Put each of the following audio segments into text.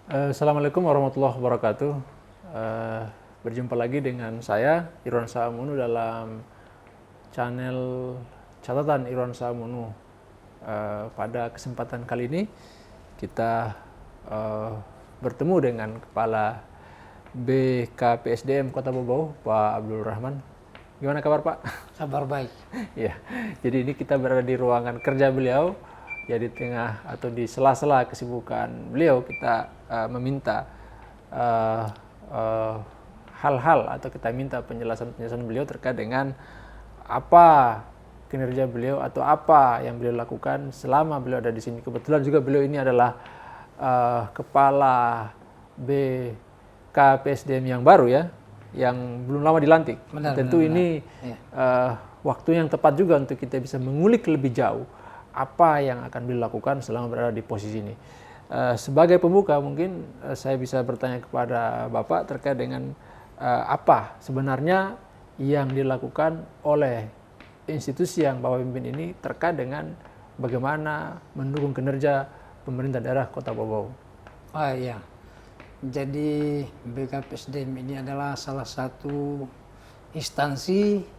Assalamualaikum warahmatullahi wabarakatuh. Berjumpa lagi dengan saya Irwan Saamunu dalam channel catatan Irwan Saamunu. Pada kesempatan kali ini kita bertemu dengan Kepala BKPSDM Kota Bobau, Pak Abdul Rahman. Gimana kabar Pak? Kabar baik. Ya, jadi ini kita berada di ruangan kerja beliau. Ya, di tengah atau di sela-sela kesibukan beliau kita meminta hal-hal atau kita minta penjelasan-penjelasan beliau terkait dengan apa kinerja beliau atau apa yang beliau lakukan selama beliau ada di sini. Kebetulan juga beliau ini adalah kepala BKPSDM yang baru ya, yang belum lama dilantik. Tentu ini waktu yang tepat juga untuk kita bisa mengulik lebih jauh apa yang akan beliau lakukan selama berada di posisi ini. Sebagai pembuka mungkin saya bisa bertanya kepada Bapak terkait dengan apa sebenarnya yang dilakukan oleh institusi yang Bapak pimpin ini terkait dengan bagaimana mendukung kinerja pemerintah daerah Kota Bobau. Oh iya, jadi BKPSDM ini adalah salah satu instansi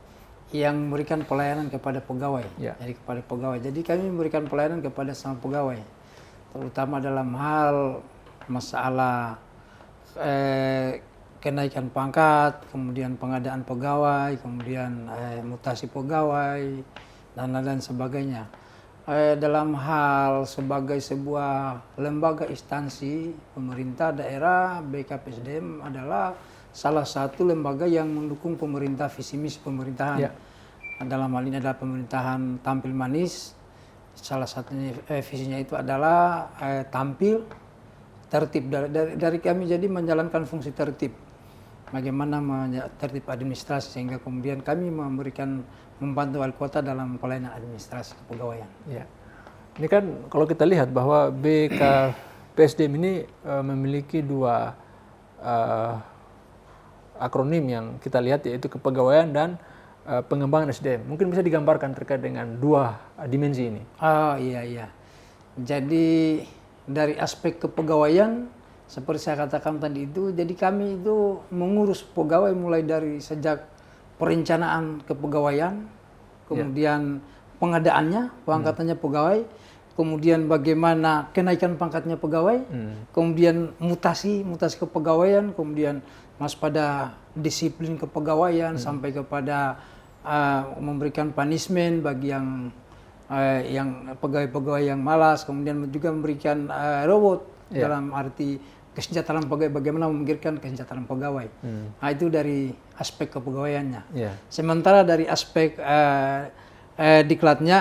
yang memberikan pelayanan kepada pegawai. Ya. Jadi kepada pegawai. Jadi kami memberikan pelayanan kepada semua pegawai, terutama dalam hal masalah kenaikan pangkat, kemudian pengadaan pegawai, kemudian mutasi pegawai dan lain-lain sebagainya. Dalam hal sebagai sebuah lembaga instansi pemerintah daerah, BKPSDM adalah salah satu lembaga yang mendukung pemerintah visi misi pemerintahan. Ya. Dalam hal ini adalah pemerintahan tampil manis. Salah satunya visinya itu adalah tampil tertib dari kami, jadi menjalankan fungsi tertib. Bagaimana tertib administrasi sehingga kemudian kami membantu wali kota dalam pelayanan administrasi kepegawaian. Ya. Ini kan kalau kita lihat bahwa BKPSDM ini memiliki dua akronim yang kita lihat, yaitu kepegawaian dan pengembangan SDM. Mungkin bisa digambarkan terkait dengan dua dimensi ini. Oh iya. Jadi dari aspek kepegawaian, seperti saya katakan tadi itu, jadi kami itu mengurus pegawai mulai dari sejak perencanaan kepegawaian, kemudian pengadaannya, pengangkatannya pegawai, kemudian bagaimana kenaikan pangkatnya pegawai, kemudian mutasi kepegawaian, kemudian pada disiplin kepegawaian sampai kepada memberikan punishment bagi yang pegawai-pegawai yang malas, kemudian juga memberikan reward dalam arti kesejahteraan pegawai, bagaimana memikirkan kesejahteraan pegawai. Nah, itu dari aspek kepegawaiannya. Sementara dari aspek diklatnya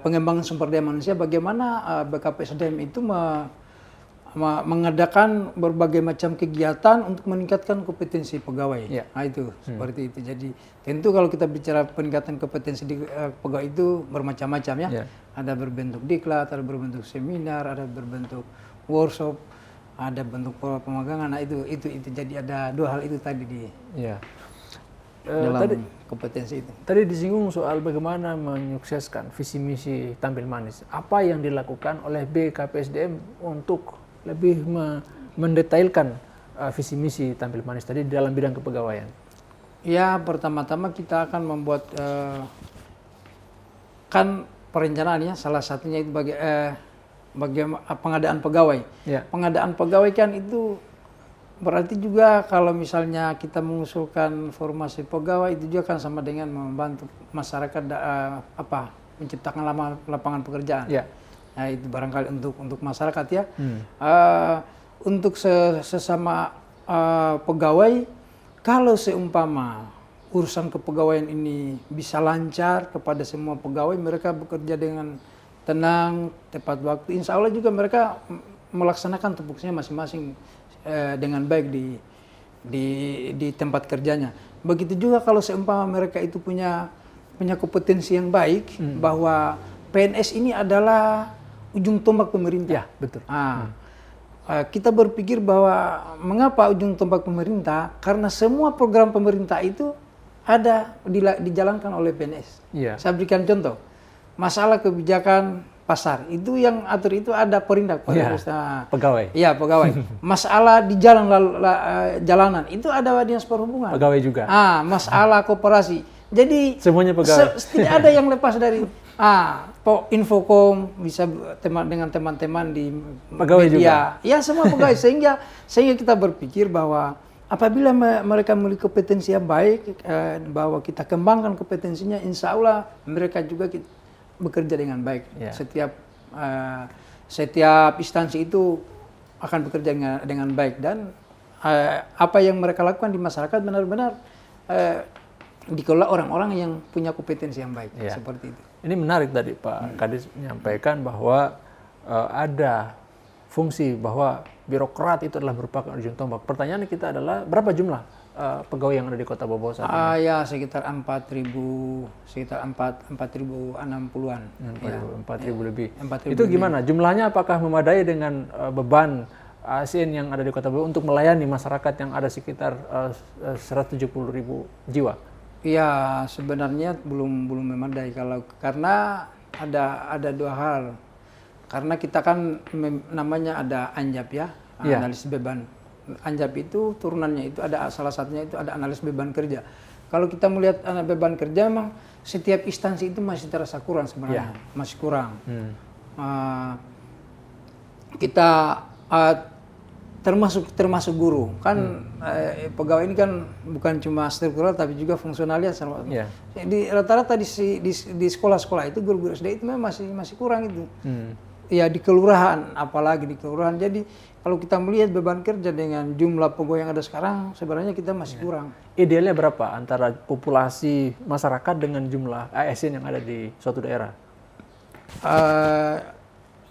pengembangan sumber daya manusia, bagaimana BKPSDM itu mengadakan berbagai macam kegiatan untuk meningkatkan kompetensi pegawai. Nah itu seperti itu. Jadi tentu kalau kita bicara peningkatan kompetensi pegawai itu bermacam-macam ya. Ada berbentuk diklat, ada berbentuk seminar, ada berbentuk workshop, ada bentuk pemagangan. Nah itu. Jadi ada dua hal itu tadi di dalam kompetensi itu. Tadi disinggung soal bagaimana menyukseskan visi misi tampil manis. Apa yang dilakukan oleh BKPSDM untuk lebih mendetailkan visi misi tampil manis tadi dalam bidang kepegawaian? Ya, pertama-tama kita akan membuat kan perencanaan ya, salah satunya itu bagaimana pengadaan pegawai. Pengadaan pegawai kan itu berarti juga kalau misalnya kita mengusulkan formasi pegawai, itu juga kan sama dengan membantu masyarakat menciptakan lapangan pekerjaan. Nah, itu barangkali untuk masyarakat ya. Untuk sesama pegawai, kalau seumpama urusan kepegawaian ini bisa lancar kepada semua pegawai, mereka bekerja dengan tenang, tepat waktu, insya Allah juga mereka melaksanakan tupoksinya masing-masing dengan baik di tempat kerjanya. Begitu juga kalau seumpama mereka itu punya kompetensi yang baik, bahwa PNS ini adalah ujung tombak pemerintah. Ya, betul. Kita berpikir bahwa mengapa ujung tombak pemerintah? Karena semua program pemerintah itu dijalankan oleh PNS. Saya berikan contoh. Masalah kebijakan pasar. Itu yang atur itu ada perindak pegawai. Iya, pegawai. Masalah di jalan jalanan itu ada dinas perhubungan. Pegawai juga. Masalah koperasi. Jadi semuanya pegawai. Tidak ada yang lepas dari Infokom bisa dengan teman-teman di pegawai media. Juga. Ya, semua pegawai sehingga kita berpikir bahwa apabila mereka memiliki kompetensi yang baik, bahwa kita kembangkan kompetensinya, insya Allah mereka juga bekerja dengan baik. Setiap instansi itu akan bekerja dengan baik, dan apa yang mereka lakukan di masyarakat benar-benar dikelola orang-orang yang punya kompetensi yang baik. Seperti itu. Ini menarik tadi Pak Kadis menyampaikan bahwa ada fungsi bahwa birokrat itu adalah merupakan ujung tombak. Pertanyaan kita adalah berapa jumlah pegawai yang ada di Kota Bau Bau saat ini? Ya sekitar 4.060-an. 4.000 lebih. 4.000 itu gimana? Jumlahnya apakah memadai dengan beban ASN yang ada di Kota Bau untuk melayani masyarakat yang ada sekitar 170.000 jiwa? Iya, sebenarnya belum memadai karena ada dua hal. Karena kita kan namanya ada ANJAP analisis beban. ANJAP itu turunannya itu ada salah satunya itu ada analisis beban kerja. Kalau kita melihat beban kerja, memang setiap instansi itu masih terasa kurang sebenarnya, masih kurang. Kita termasuk guru kan, pegawai ini kan bukan cuma struktural tapi juga fungsionalnya. Di rata-rata di sekolah-sekolah itu guru-guru SD itu memang masih kurang itu. Ya di kelurahan, apalagi di kelurahan. Jadi kalau kita melihat beban kerja dengan jumlah pegawai yang ada sekarang, sebenarnya kita masih kurang. Idealnya berapa antara populasi masyarakat dengan jumlah ASN yang ada di suatu daerah?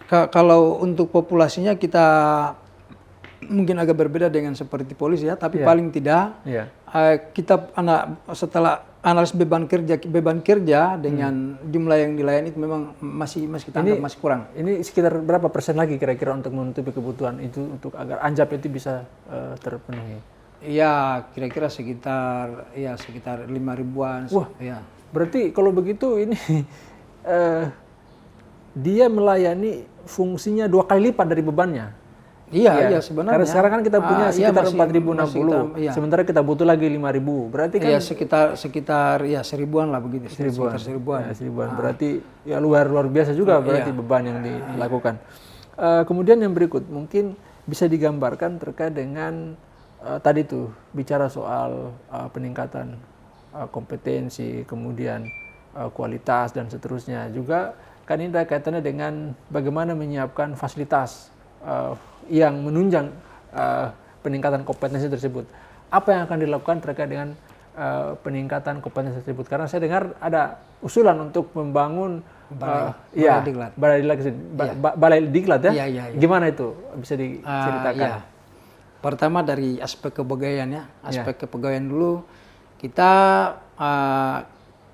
Kalau untuk populasinya kita mungkin agak berbeda dengan seperti polisi tapi paling tidak kita setelah analis beban kerja dengan jumlah yang dilayani itu memang masih kita anggap masih kurang. Ini sekitar berapa persen lagi kira-kira untuk menutupi kebutuhan itu untuk agar ANJAP itu bisa terpenuhi? Ya kira-kira sekitar 5.000-an. Wah, berarti kalau begitu ini dia melayani fungsinya 2 kali lipat dari bebannya. Iya sebenarnya. Karena sekarang kan kita punya sekitar 4.060, sementara kita butuh lagi 5.000. Berarti kan sekitar 1.000-an lah begitu. 1.000-an. Berarti luar biasa juga berarti beban yang dilakukan. Kemudian yang berikut mungkin bisa digambarkan terkait dengan tadi tuh bicara soal peningkatan kompetensi, kemudian kualitas dan seterusnya. Juga kan ini ada kaitannya dengan bagaimana menyiapkan fasilitas yang menunjang peningkatan kompetensi tersebut. Apa yang akan dilakukan terkait dengan peningkatan kompetensi tersebut? Karena saya dengar ada usulan untuk membangun balai diklat ya. Gimana itu? Bisa diceritakan? Pertama dari aspek kepegawaian aspek kepegawaian dulu. Kita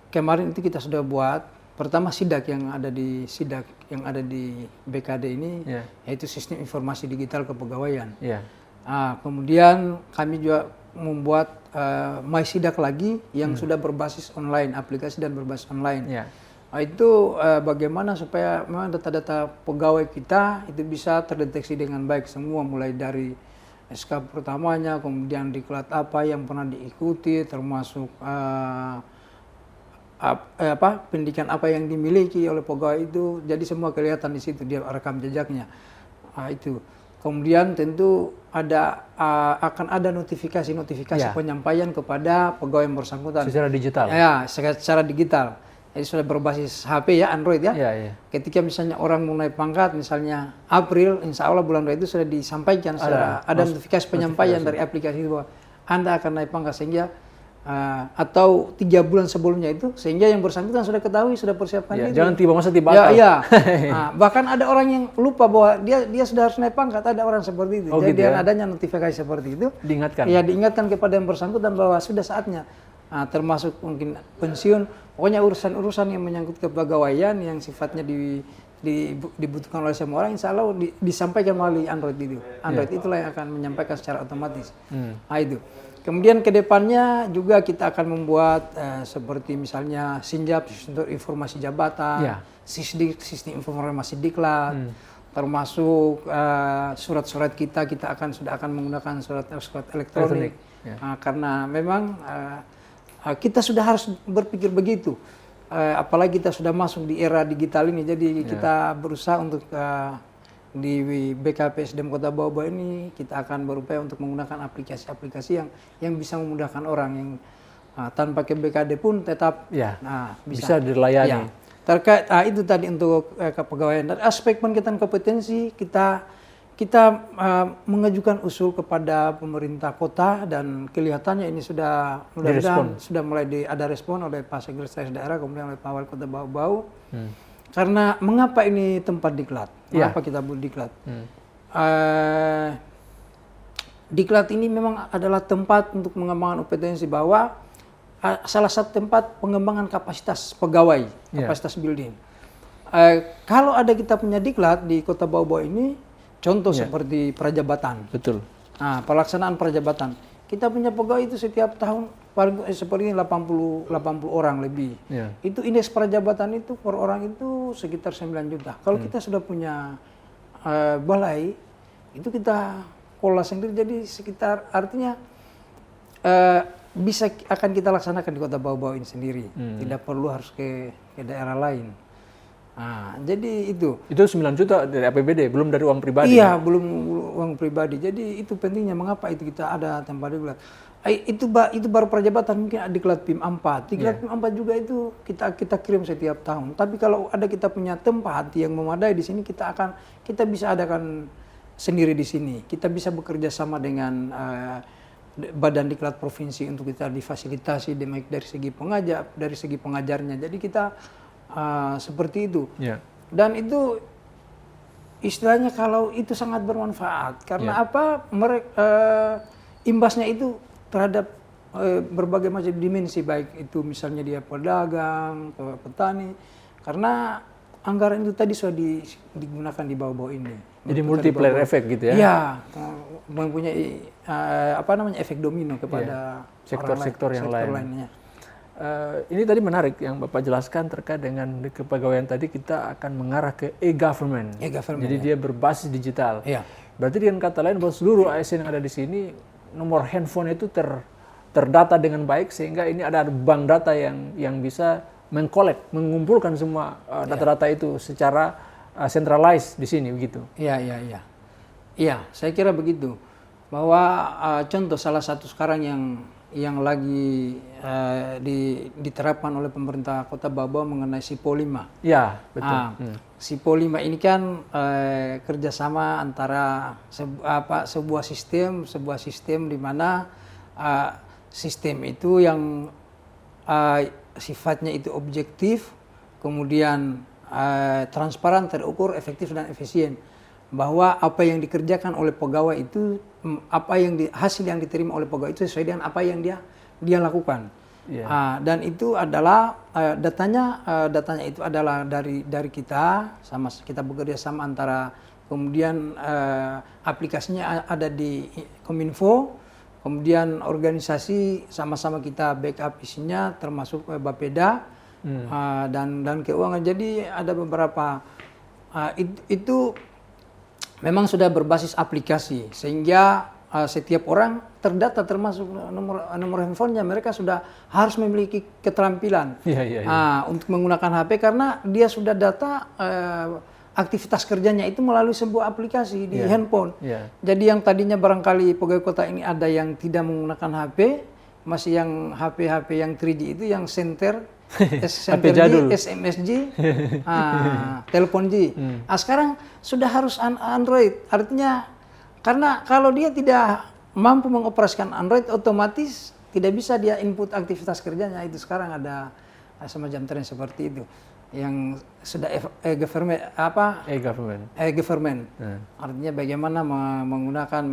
kemarin itu kita sudah buat pertama sidak yang ada di BKD ini, yaitu sistem informasi digital kepegawaian. Kemudian kami juga membuat MySidak lagi yang sudah berbasis online, aplikasi dan berbasis online. Itu bagaimana supaya memang data-data pegawai kita itu bisa terdeteksi dengan baik semua, mulai dari SK pertamanya, kemudian diklat apa yang pernah diikuti, termasuk pendidikan apa yang dimiliki oleh pegawai itu, jadi semua kelihatan di situ, dia rekam jejaknya. Itu kemudian tentu akan ada notifikasi penyampaian kepada pegawai yang bersangkutan secara digital. Secara digital. Jadi sudah berbasis HP Android Ketika misalnya orang mau naik pangkat, misalnya April, insya Allah bulan itu sudah disampaikan ada notifikasi penyampaian dari aplikasi itu bahwa Anda akan naik pangkat, sehingga atau 3 bulan sebelumnya itu, sehingga yang bersangkutan sudah ketahui, sudah persiapkan itu. Jangan tiba-tiba bahkan ada orang yang lupa bahwa dia sudah harus naik pangkat, ada orang seperti itu. Jadi dengan adanya notifikasi seperti itu, diingatkan kepada yang bersangkutan bahwa sudah saatnya, termasuk mungkin pensiun, pokoknya urusan-urusan yang menyangkut kepegawaian yang sifatnya dibutuhkan oleh semua orang, insya Allah disampaikan melalui Android itu. Android itulah yang akan menyampaikan secara otomatis. Itu. Kemudian ke depannya juga kita akan membuat seperti misalnya Sinjab, Sistem Informasi Jabatan, Sisdik, Sistem Informasi Diklat, termasuk surat-surat kita sudah akan menggunakan surat elektronik. Karena memang kita sudah harus berpikir begitu. Apalagi kita sudah masuk di era digital ini, jadi kita berusaha untuk di BKP SDM Kota Bau-Bau ini kita akan berupaya untuk menggunakan aplikasi-aplikasi yang bisa memudahkan orang yang tanpa ke BKD pun tetap bisa dilayani. Terkait itu tadi untuk kepegawaian. Dan aspek peningkatan kompetensi kita mengajukan usul kepada pemerintah kota dan kelihatannya ini sudah mulai ada respon oleh Pak Sekretaris Daerah, kemudian oleh Pak Wali Kota Bau-Bau. Karena mengapa ini tempat diklat? Mengapa kita buat diklat? Diklat ini memang adalah tempat untuk mengembangkan kompetensi, bahwa salah satu tempat pengembangan kapasitas pegawai, kapasitas building. Kalau ada kita punya diklat di Kota Bau-Bau ini, contoh seperti prajabatan. Betul. Nah, pelaksanaan prajabatan. Kita punya pegawai itu setiap tahun seperti 80 orang lebih. Itu indeks prajabatan itu per orang itu sekitar 9 juta. Kalau kita sudah punya balai, itu kita kelola sendiri, jadi sekitar artinya bisa akan kita laksanakan di Kota Bau-Bau ini sendiri. Tidak perlu harus ke daerah lain. Nah, jadi itu 9 juta dari APBD, belum dari uang pribadi. Iya, belum uang pribadi. Jadi itu pentingnya mengapa itu kita ada tempat diklat. Itu baru prajabatan, mungkin diklat PIM 4. Diklat PIM 4 juga itu kita kirim setiap tahun. Tapi kalau ada kita punya tempat yang memadai di sini, kita bisa adakan sendiri di sini. Kita bisa bekerja sama dengan badan diklat provinsi untuk kita difasilitasi dari segi pengajar, dari segi pengajarnya. Jadi kita seperti itu. Dan itu istilahnya kalau itu sangat bermanfaat karena imbasnya itu terhadap berbagai macam dimensi, baik itu misalnya dia pedagang, petani, karena anggaran itu tadi sudah digunakan di Bau-Bau ini. Jadi multiplier efek gitu ya? Iya, mempunyai efek domino kepada sektor-sektor yang lainnya. Ini tadi menarik yang Bapak jelaskan terkait dengan kepegawaian tadi, kita akan mengarah ke e-government. Jadi dia berbasis digital. Berarti dengan kata lain bahwa seluruh ASN yang ada di sini, nomor handphone itu terdata dengan baik, sehingga ini ada bank data yang bisa mengumpulkan semua data-data itu secara centralized di sini, begitu. Iya, saya kira begitu. Bahwa contoh salah satu sekarang yang lagi diterapkan oleh pemerintah Kota Bau-Bau mengenai SIPO 5. Ya, betul. SIPO 5 ini kan kerjasama antara sebuah sistem di mana sistem itu yang sifatnya itu objektif, kemudian transparan, terukur, efektif dan efisien. Bahwa apa yang dikerjakan oleh pegawai itu, hasil yang diterima oleh pegawai itu sesuai dengan apa yang dia lakukan. Dan itu adalah datanya itu adalah dari kita, kita bekerja sama antara, kemudian aplikasinya ada di Kominfo, kemudian organisasi sama-sama kita backup isinya, termasuk Bapeda dan keuangan. Jadi ada beberapa itu memang sudah berbasis aplikasi, sehingga setiap orang terdata, termasuk nomor handphonenya. Mereka sudah harus memiliki keterampilan untuk menggunakan HP, karena dia sudah data aktivitas kerjanya itu melalui sebuah aplikasi di handphone. Jadi yang tadinya barangkali pegawai kota ini ada yang tidak menggunakan HP, masih yang HP yang 3G itu, yang center HP jadul, SMSG, telepon G. Sekarang sudah harus Android. Artinya karena kalau dia tidak mampu mengoperasikan Android, otomatis tidak bisa dia input aktivitas kerjanya. Itu sekarang ada semacam tren seperti itu yang sudah e-government. Artinya bagaimana menggunakan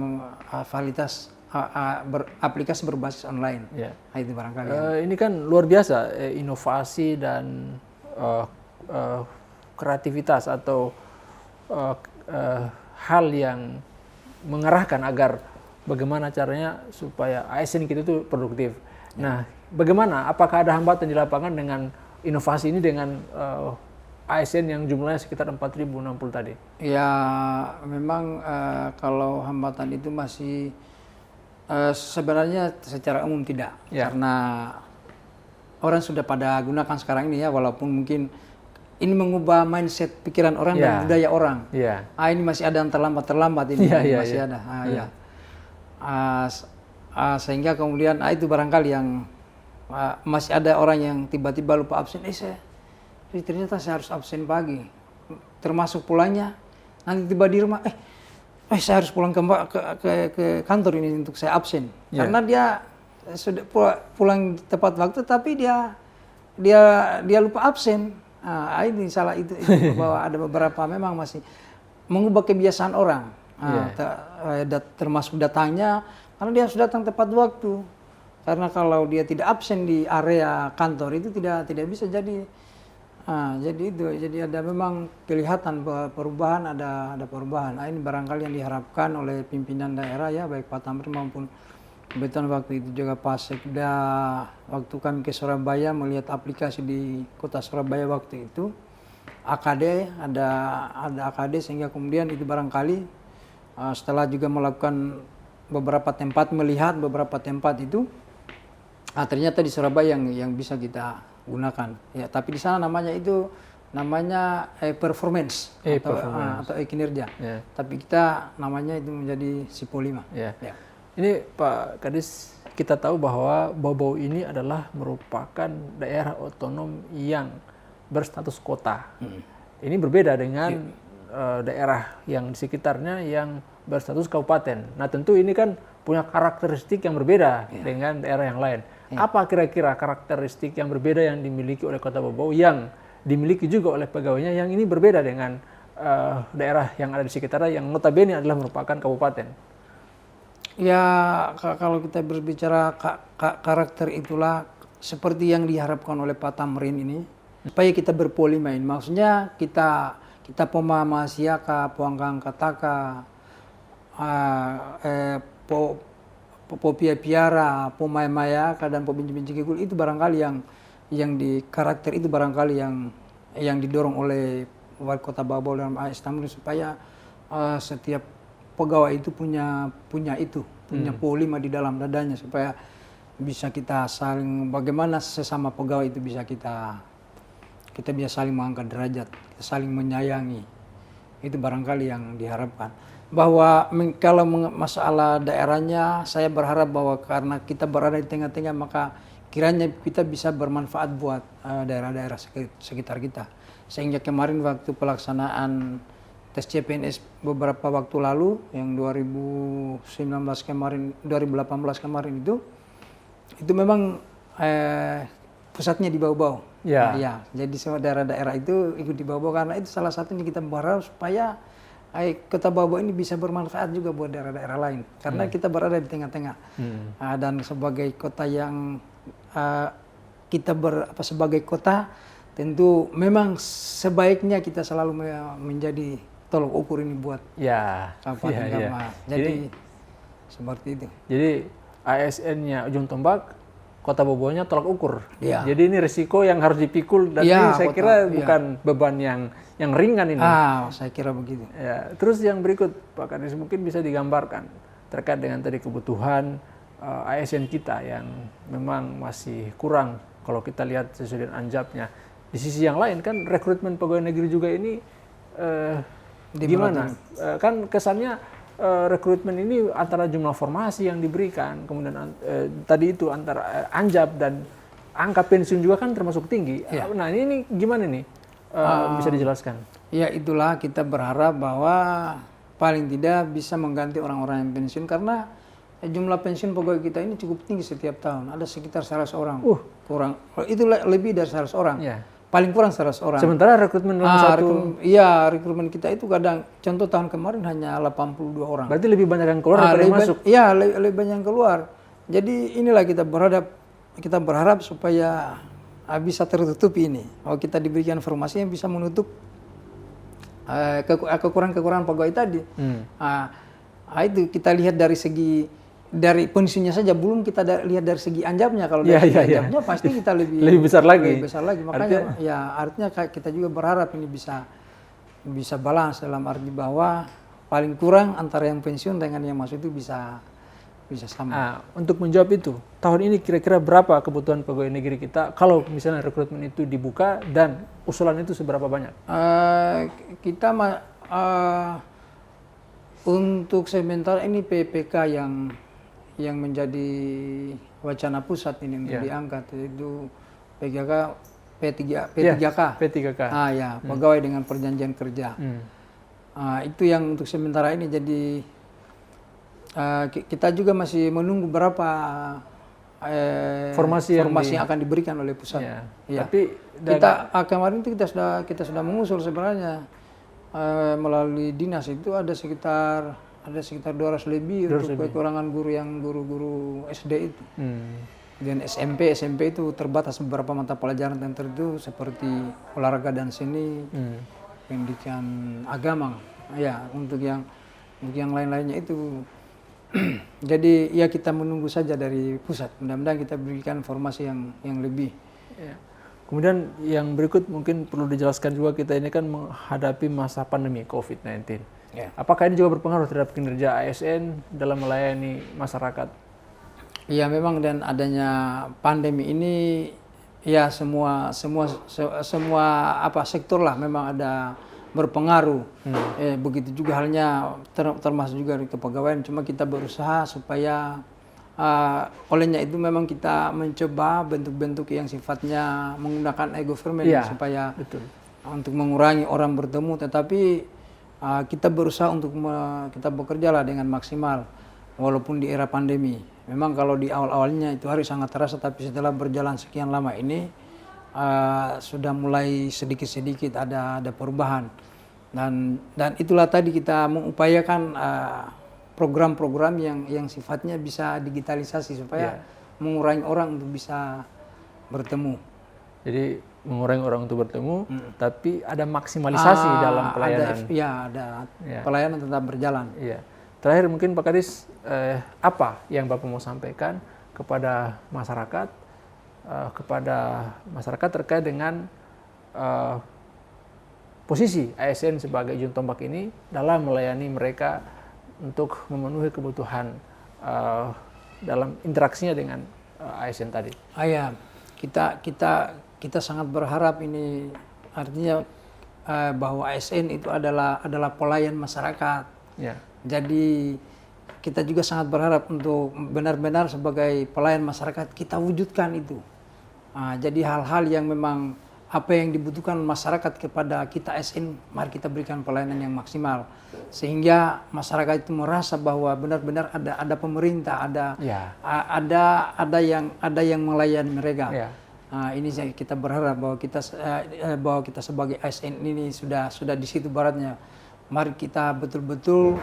aplikasi berbasis online. Itu barangkali. Ini kan luar biasa inovasi dan kreativitas atau hal yang mengarahkan agar bagaimana caranya supaya ASN kita itu produktif. Nah, bagaimana? Apakah ada hambatan di lapangan dengan inovasi ini dengan ASN yang jumlahnya sekitar 4.060 tadi? Ya, memang kalau hambatan itu masih sebenarnya secara umum tidak, karena orang sudah pada gunakan sekarang ini ya, walaupun mungkin ini mengubah mindset pikiran orang dan budaya orang. Ini masih ada yang terlambat ini masih ada. Sehingga kemudian itu barangkali yang masih ada orang yang tiba-tiba lupa absen. Ternyata saya harus absen pagi, termasuk pulangnya nanti tiba di rumah. Saya harus pulang ke kantor ini untuk saya absen, karena dia sudah pulang tepat waktu, tapi dia lupa absen. Ini salah itu bahwa ada beberapa memang masih mengubah kebiasaan orang, termasuk datangnya, karena dia harus datang tepat waktu. Karena kalau dia tidak absen di area kantor itu tidak bisa jadi. Jadi ada memang kelihatan perubahan, ada perubahan. Ini barangkali yang diharapkan oleh pimpinan daerah ya, baik Pak Tamrin maupun kebetulan waktu itu juga Pak Sekda, waktu kami ke Surabaya melihat aplikasi di kota Surabaya waktu itu, AKD, ada AKD, sehingga kemudian itu barangkali setelah juga melakukan beberapa tempat, melihat beberapa tempat itu, ternyata di Surabaya yang bisa kita gunakan. Ya, tapi di sana namanya performance atau kinerja. Tapi kita namanya itu menjadi SIPO 5. Ini Pak Kadis, kita tahu bahwa Bau-Bau ini adalah merupakan daerah otonom yang berstatus kota. Ini berbeda dengan daerah yang di sekitarnya yang berstatus kabupaten. Nah, tentu ini kan punya karakteristik yang berbeda dengan daerah yang lain. Apa kira-kira karakteristik yang berbeda yang dimiliki oleh Kota Bau-Bau yang dimiliki juga oleh pegawainya yang ini berbeda dengan daerah yang ada di sekitarnya yang notabene adalah merupakan kabupaten? Ya, kalau kita berbicara karakter itulah seperti yang diharapkan oleh Pak Tamrin ini, supaya kita berpolimain. Maksudnya kita pemaham siaka, puangkang kataka, popia piara, pomaya dan pobinci-binci kikul, itu barangkali yang di karakter itu barangkali yang didorong oleh Wali Kota Bau-Bau dalam AS Tamrin, supaya setiap pegawai itu punya po5 di dalam dadanya, supaya bisa kita saling, bagaimana sesama pegawai itu bisa kita bisa saling mengangkat derajat, kita saling menyayangi. Itu barangkali yang diharapkan. Bahwa kalau masalah daerahnya, saya berharap bahwa karena kita berada di tengah-tengah, maka kiranya kita bisa bermanfaat buat daerah-daerah sekitar kita. Sehingga kemarin waktu pelaksanaan tes CPNS beberapa waktu lalu, yang 2018 kemarin itu memang pusatnya di Bau-Bau. Jadi semua daerah-daerah itu ikut di Bau-Bau, karena itu salah satunya kita berharap supaya Kota Bau-Bau ini bisa bermanfaat juga buat daerah-daerah lain, karena kita berada di tengah-tengah. Dan sebagai kota yang sebagai kota, tentu memang sebaiknya kita selalu menjadi tolok ukur ini buat kabupaten Gama. Jadi seperti itu. Jadi ASN-nya ujung tombak, Kota Bau-Baunya tolak ukur. Jadi ini risiko yang harus dipikul, dan ini saya kira bukan beban yang ringan ini. Saya kira begitu. Terus yang berikut Pak Kadis, mungkin bisa digambarkan terkait dengan tadi kebutuhan ASN kita yang memang masih kurang kalau kita lihat sesuai dengan anjapnya. Di sisi yang lain kan rekrutmen pegawai negeri juga ini gimana? Kan kesannya rekrutmen ini antara jumlah formasi yang diberikan, kemudian tadi itu antara anjap dan angka pensiun juga kan termasuk tinggi. Nah ini gimana nih? Bisa dijelaskan? Ya, itulah kita berharap bahwa paling tidak bisa mengganti orang-orang yang pensiun, karena jumlah pensiun pegawai kita ini cukup tinggi setiap tahun. Ada sekitar 100 orang. Kurang. Itu lebih dari 100 orang. Paling kurang 100 orang. Sementara rekrutmen dalam rekrutmen kita itu kadang, contoh tahun kemarin hanya 82 orang. Berarti lebih banyak yang keluar daripada yang masuk? Iya, lebih banyak yang keluar. Jadi inilah kita berharap supaya bisa tertutup ini. Kalau kita diberikan informasi yang bisa menutup kekurangan-kekurangan pegawai tadi. Itu kita lihat dari pensiunnya saja, belum kita lihat dari segi anjapnya. Kalau dari segi anjapnya pasti kita lebih besar lagi. Makanya artinya kita juga berharap ini bisa balance, dalam arti bahwa paling kurang antara yang pensiun dengan yang masuk itu bisa sama. Untuk menjawab itu, tahun ini kira-kira berapa kebutuhan pegawai negeri kita kalau misalnya rekrutmen itu dibuka, dan usulan itu seberapa banyak? Kita untuk sementara ini PPK yang menjadi wacana pusat ini untuk diangkat, itu P3K. Pegawai dengan perjanjian kerja. Itu yang untuk sementara ini. Jadi kita juga masih menunggu berapa formasi yang akan diberikan oleh pusat. Tapi kemarin itu kita sudah mengusul sebenarnya melalui dinas itu ada sekitar 200 lebih untuk kekurangan guru SD itu. Dan SMP itu terbatas beberapa mata pelajaran tertentu seperti olahraga dan seni, pendidikan agama. Untuk yang lain-lainnya itu. Jadi kita menunggu saja dari pusat. Mudah-mudahan kita berikan informasi yang lebih. Kemudian yang berikut mungkin perlu dijelaskan juga, kita ini kan menghadapi masa pandemi COVID-19. Apakah ini juga berpengaruh terhadap kinerja ASN dalam melayani masyarakat? Iya, memang, dan adanya pandemi ini semua sektor lah memang ada berpengaruh. Begitu juga halnya termasuk juga di kepegawaian. Cuma kita berusaha supaya olehnya itu memang kita mencoba bentuk-bentuk yang sifatnya menggunakan e-government supaya untuk mengurangi orang bertemu, tetapi kita berusaha untuk kita bekerja lah dengan maksimal walaupun di era pandemi. Memang kalau di awal-awalnya itu harus sangat terasa, tapi setelah berjalan sekian lama ini sudah mulai sedikit-sedikit ada perubahan, dan itulah tadi kita mengupayakan program-program yang sifatnya bisa digitalisasi supaya mengurangi orang untuk bisa bertemu. Jadi mengurangi orang untuk bertemu, tapi ada maksimalisasi dalam pelayanan. Ada pelayanan tetap berjalan. Terakhir mungkin Pak Kadis, apa yang Bapak mau sampaikan kepada masyarakat terkait dengan posisi ASN sebagai ujung tombak ini dalam melayani mereka untuk memenuhi kebutuhan dalam interaksinya dengan ASN tadi? Kita sangat berharap ini, artinya bahwa ASN itu adalah pelayan masyarakat. Jadi kita juga sangat berharap untuk benar-benar sebagai pelayan masyarakat kita wujudkan itu. Jadi hal-hal yang memang apa yang dibutuhkan masyarakat kepada kita ASN, mari kita berikan pelayanan yang maksimal, sehingga masyarakat itu merasa bahwa benar-benar ada pemerintah, ada yang melayani mereka. Ini kita berharap bahwa kita sebagai ASN ini sudah di situ baratnya. Mari kita betul-betul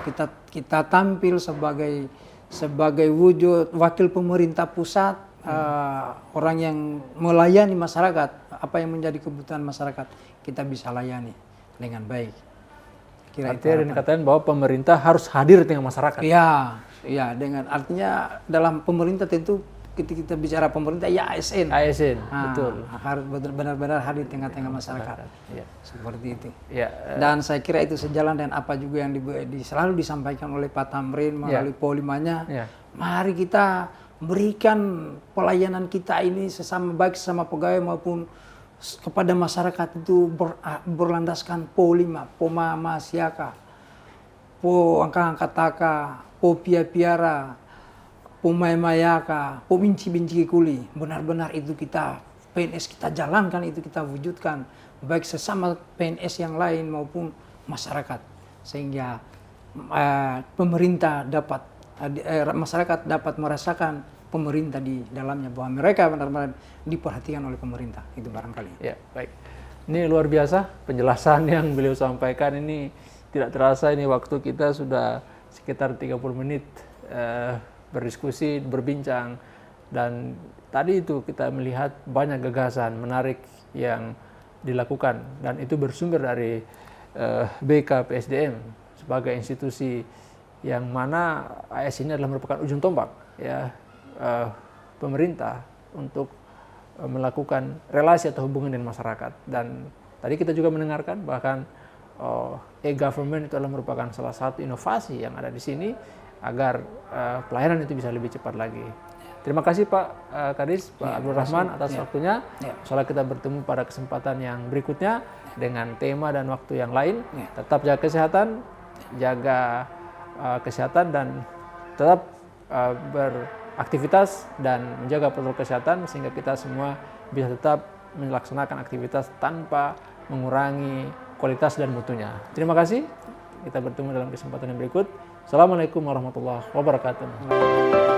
kita tampil sebagai wujud wakil pemerintah pusat, orang yang melayani masyarakat. Apa yang menjadi kebutuhan masyarakat kita bisa layani dengan baik. Artinya dikatakan bahwa pemerintah harus hadir dengan masyarakat. Iya, dengan artinya dalam pemerintah tentu kita bicara pemerintah ASN. Betul. Harus benar-benar hadir di tengah-tengah masyarakat. Seperti itu. Dan saya kira itu sejalan dengan apa juga yang selalu disampaikan oleh Pak Tamrin melalui Polimanya. Mari kita berikan pelayanan kita ini baik sesama pegawai maupun kepada masyarakat itu berlandaskan Po5, Po Mama Siaka, Po Angka-Angkataka, Po Pia-Piara, Po Mayaka, Po Binci-Binci Kuli. Benar-benar itu kita PNS kita jalankan, itu kita wujudkan baik sesama PNS yang lain maupun masyarakat, sehingga masyarakat dapat merasakan pemerintah di dalamnya, bahwa mereka benar-benar diperhatikan oleh pemerintah. Itu barangkali. Baik. Ini luar biasa penjelasan yang beliau sampaikan ini. Tidak terasa ini waktu kita sudah sekitar 30 menit berdiskusi, berbincang, dan tadi itu kita melihat banyak gagasan menarik yang dilakukan, dan itu bersumber dari BKPSDM sebagai institusi yang mana AS ini adalah merupakan ujung tombak ya pemerintah untuk melakukan relasi atau hubungan dengan masyarakat. Dan tadi kita juga mendengarkan bahkan e-government itu adalah merupakan salah satu inovasi yang ada di sini agar pelayanan itu bisa lebih cepat lagi. Terima kasih Pak Kadis, Pak Abdul Rahman atas waktunya. Insyaallah kita bertemu pada kesempatan yang berikutnya dengan tema dan waktu yang lain. Tetap jaga kesehatan dan tetap beraktivitas dan menjaga protokol kesehatan sehingga kita semua bisa tetap melaksanakan aktivitas tanpa mengurangi kualitas dan mutunya. Terima kasih. Kita bertemu dalam kesempatan yang berikut. Assalamualaikum warahmatullahi wabarakatuh.